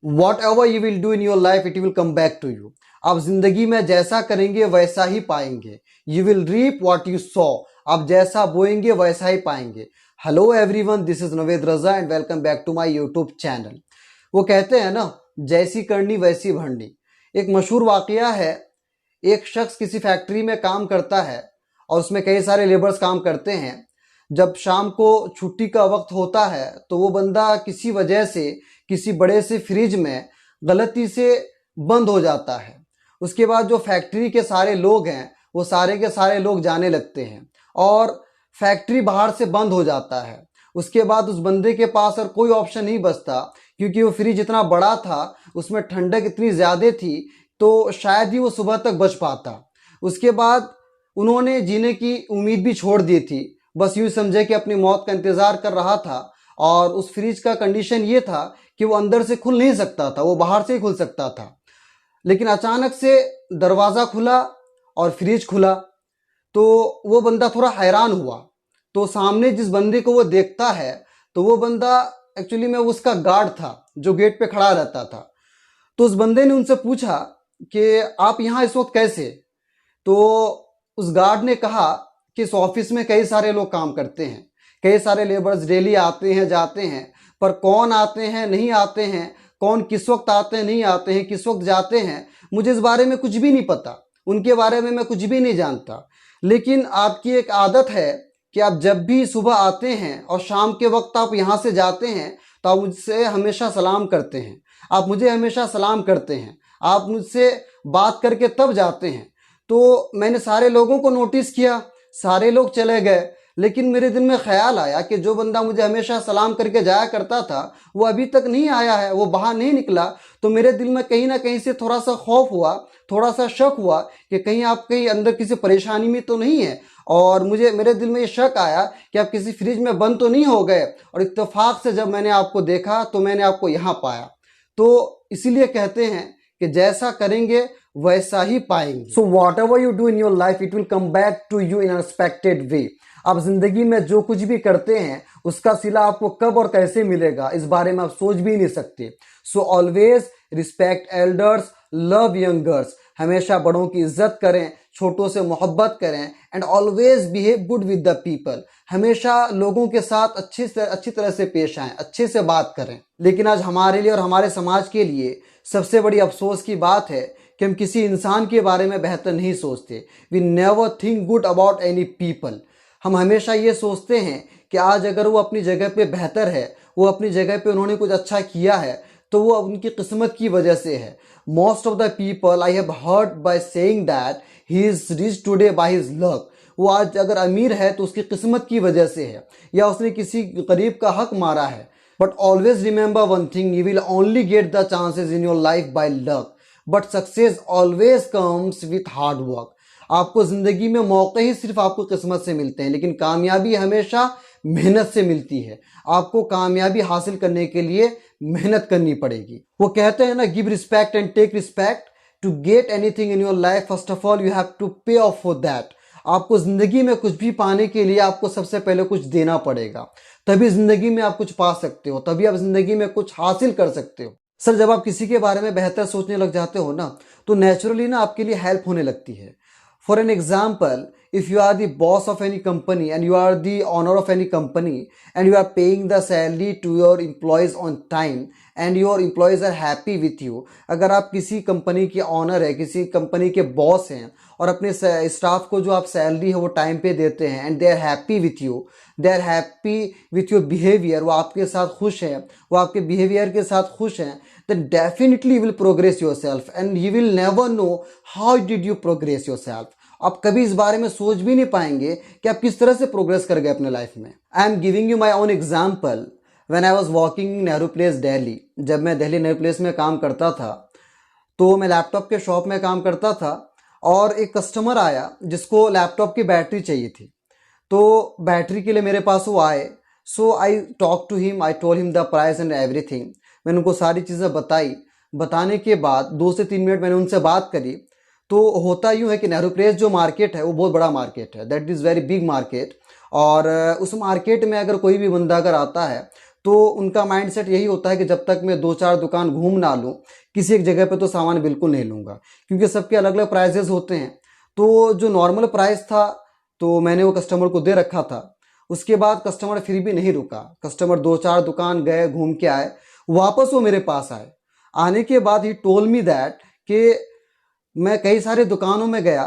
What ever you will do in your life it will come back to you. आप जिंदगी में जैसा करेंगे वैसा ही पाएंगे। You will reap what you sow. आप जैसा बोएंगे वैसा ही पाएंगे। Hello everyone, this is Naved Raza and welcome back to my YouTube channel. वो कहते हैं ना, जैसी करनी वैसी भरनी। एक मशहूर वाकया है, एक शख्स किसी फैक्ट्री में काम करता है और उसमें कई सारे लेबर्स काम करते हैं। जब शाम को छुट्टी का वक्त होता है तो वो बंदा किसी वजह से किसी बड़े से फ्रिज में गलती से बंद हो जाता है। उसके बाद जो फैक्ट्री के सारे लोग हैं वो सारे के सारे लोग जाने लगते हैं और फैक्ट्री बाहर से बंद हो जाता है। उसके बाद उस बंदे के पास और कोई ऑप्शन नहीं बचता, क्योंकि वो फ्रिज इतना बड़ा था, उसमें ठंडक इतनी ज़्यादा थी, तो शायद ही वो सुबह तक बच पाता। उसके बाद उन्होंने जीने की उम्मीद भी छोड़ दी थी, बस यूँ समझे कि अपनी मौत का इंतज़ार कर रहा था। और उस फ्रिज का कंडीशन ये था कि वो अंदर से खुल नहीं सकता था, वो बाहर से ही खुल सकता था। लेकिन अचानक से दरवाज़ा खुला और फ्रिज खुला, तो वो बंदा थोड़ा हैरान हुआ। तो सामने जिस बंदे को वो देखता है तो वो बंदा एक्चुअली में उसका गार्ड था जो गेट पे खड़ा रहता था। तो उस बंदे ने उनसे पूछा कि आप यहाँ इस वक्त कैसे। तो उस गार्ड ने कहा कि इस ऑफिस में कई सारे लोग काम करते हैं, कई सारे लेबर्स डेली आते हैं जाते हैं, पर कौन आते हैं नहीं आते हैं, कौन किस वक्त आते हैं नहीं आते हैं, किस वक्त जाते हैं, मुझे इस बारे में कुछ भी नहीं पता, उनके बारे में मैं कुछ भी नहीं जानता। लेकिन आपकी एक आदत है कि आप जब भी सुबह आते हैं और शाम के वक्त आप यहाँ से जाते हैं तो आप मुझसे हमेशा सलाम करते हैं, आप मुझे हमेशा सलाम करते हैं, आप मुझसे बात करके तब जाते हैं। तो मैंने सारे लोगों को नोटिस किया, सारे लोग चले गए, लेकिन मेरे दिल में ख्याल आया कि जो बंदा मुझे हमेशा सलाम करके जाया करता था वो अभी तक नहीं आया है, वो बाहर नहीं निकला। तो मेरे दिल में कहीं ना कहीं से थोड़ा सा खौफ हुआ, थोड़ा सा शक हुआ कि कहीं आप कहीं अंदर किसी परेशानी में तो नहीं है। और मेरे दिल में ये शक आया कि आप किसी फ्रिज में बंद तो नहीं हो गए। और इत्तेफाक से जब मैंने आपको देखा तो मैंने आपको यहाँ पाया। तो इसीलिए कहते हैं कि जैसा करेंगे वैसा ही पाएंगे। So whatever you do in your life it will come back to you in unexpected way. आप जिंदगी में जो कुछ भी करते हैं उसका सिला आपको कब और कैसे मिलेगा इस बारे में आप सोच भी नहीं सकते। So always respect elders, love youngers. हमेशा बड़ों की इज्जत करें, छोटों से मोहब्बत करें and always behave good with the people. हमेशा लोगों के साथ अच्छी तरह से पेश आएं, अच्छे से बात करें। लेकिन आज हमारे लिए और हमारे समाज के लिए सबसे बड़ी अफसोस की बात है कि हम किसी इंसान के बारे में बेहतर नहीं सोचते। We never think good about any people. हम हमेशा ये सोचते हैं कि आज अगर वो अपनी जगह पे बेहतर है, वो अपनी जगह पे उन्होंने कुछ अच्छा किया है, तो वो उनकी किस्मत की वजह से है। Most of the people I have heard by saying that he is rich today by his luck. वो आज अगर अमीर है तो उसकी किस्मत की वजह से है, या उसने किसी गरीब का हक मारा है। But always remember one thing, you will only get the chances in your life by luck, but success always comes with hard work. आपको जिंदगी में मौके ही सिर्फ आपको किस्मत से मिलते हैं, लेकिन कामयाबी हमेशा मेहनत से मिलती है। आपको कामयाबी हासिल करने के लिए मेहनत करनी पड़ेगी। वो कहते हैं ना, give respect and take respect. To get anything in your life first of all you have to pay off for that. आपको जिंदगी में कुछ भी पाने के लिए आपको सबसे पहले कुछ देना पड़ेगा, तभी जिंदगी में आप कुछ पा सकते हो, तभी आप जिंदगी में कुछ हासिल कर सकते हो। सर, जब आप किसी के बारे में बेहतर सोचने लग जाते हो ना, तो नेचुरली ना आपके लिए हेल्प होने लगती है। For an example, if you are the boss of any company and you are the owner of any company and you are paying the salary to your employees on time and your employees are happy with you। अगर आप किसी company के honour है, किसी company के boss हैं और अपने स्टाफ को जो आप सैलरी है वो टाइम पे देते हैं and they are happy with you, they are happy with your behaviour, वो आपके साथ खुश हैं, वो आपके बिहेवियर के साथ खुश हैं, then definitely you will progress yourself and you will never know how did you progress yourself। आप कभी इस बारे में सोच भी नहीं पाएंगे कि आप किस तरह से प्रोग्रेस कर गए अपने लाइफ में। I am giving you my own example. When I was walking Nehru place Delhi, जब मैं दिल्ली नेहरू प्लेस में काम करता था तो मैं लैपटॉप के शॉप में काम करता था और एक कस्टमर आया जिसको लैपटॉप की बैटरी चाहिए थी। तो बैटरी के लिए मेरे पास वो आए। So I talk to him, I told him the price and everything. मैंने उनको सारी चीज़ें बताई। बताने के बाद 2 से 3 मिनट मैंने उनसे बात करी। तो होता यूँ है कि नेहरू प्लेस जो मार्केट है वो बहुत बड़ा मार्केट है, that is very big market. और उस मार्केट में अगर कोई भी बंदा अगर आता है तो उनका माइंडसेट यही होता है कि जब तक मैं 2-4 दुकान घूम ना लूँ, किसी एक जगह पे तो सामान बिल्कुल नहीं लूँगा, क्योंकि सबके अलग अलग प्राइजेस होते हैं। तो जो नॉर्मल प्राइस था तो मैंने वो कस्टमर को दे रखा था। उसके बाद कस्टमर फिर भी नहीं रुका, कस्टमर 2-4 दुकान गए, घूम के आए, वापस वो मेरे पास आए। आने के बाद ही टोल मी दैट कि मैं कई सारे दुकानों में गया,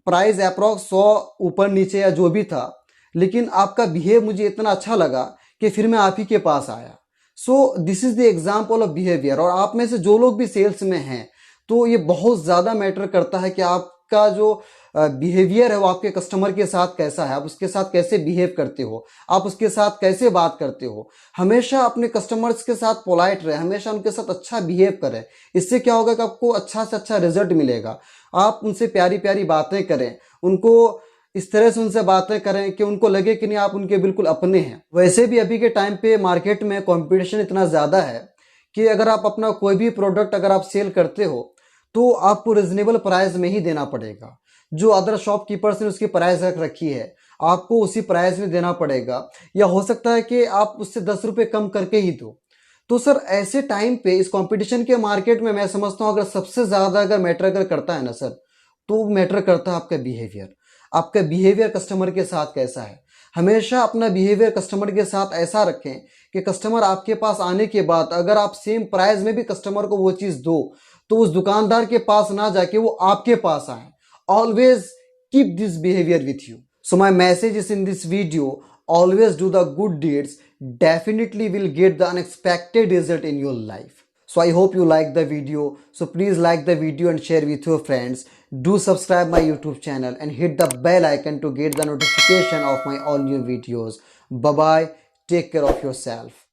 प्राइस अप्रॉक्स 100 ऊपर नीचे या जो भी था, लेकिन आपका बिहेव मुझे इतना अच्छा लगा कि फिर मैं आप ही के पास आया। So this is the example of behaviour. और आप में से जो लोग भी सेल्स में हैं, तो ये बहुत ज़्यादा मैटर करता है कि आपका जो बिहेवियर है वो आपके कस्टमर के साथ कैसा है, आप उसके साथ कैसे बिहेव करते हो, आप उसके साथ कैसे बात करते हो। हमेशा अपने कस्टमर्स के साथ पोलाइट रहे, हमेशा उनके साथ अच्छा बिहेव करें। इससे क्या होगा कि आपको अच्छा से अच्छा रिजल्ट मिलेगा। आप उनसे प्यारी प्यारी बातें करें, उनको इस तरह से उनसे बातें करें कि उनको लगे कि नहीं आप उनके बिल्कुल अपने हैं। वैसे भी अभी के टाइम पे मार्केट में कंपटीशन इतना ज़्यादा है कि अगर आप अपना कोई भी प्रोडक्ट अगर आप सेल करते हो तो आपको रिजनेबल प्राइस में ही देना पड़ेगा। जो अदर शॉपकीपर्स ने उसकी प्राइस रख रखी है, आपको उसी प्राइस में देना पड़ेगा, या हो सकता है कि आप उससे 10 रुपये कम करके ही दो। तो सर ऐसे टाइम पे इस कंपटीशन के मार्केट में मैं समझता हूँ अगर सबसे ज़्यादा अगर मैटर अगर करता है ना सर, तो मैटर करता है आपका बिहेवियर। आपका बिहेवियर कस्टमर के साथ कैसा है। हमेशा अपना बिहेवियर कस्टमर के साथ ऐसा रखें कि कस्टमर आपके पास आने के बाद अगर आप सेम प्राइस में भी कस्टमर को वो चीज़ दो, तो उस दुकानदार के पास ना जाके वो आपके पास आए। Always keep this behavior with you. So my message is in this video, always do the good deeds, definitely will get the unexpected result in your life. So I hope you like the video. So please like the video and share with your friends. Do subscribe my YouTube channel and hit the bell icon to get the notification of my all new videos. Bye bye. Take care of yourself.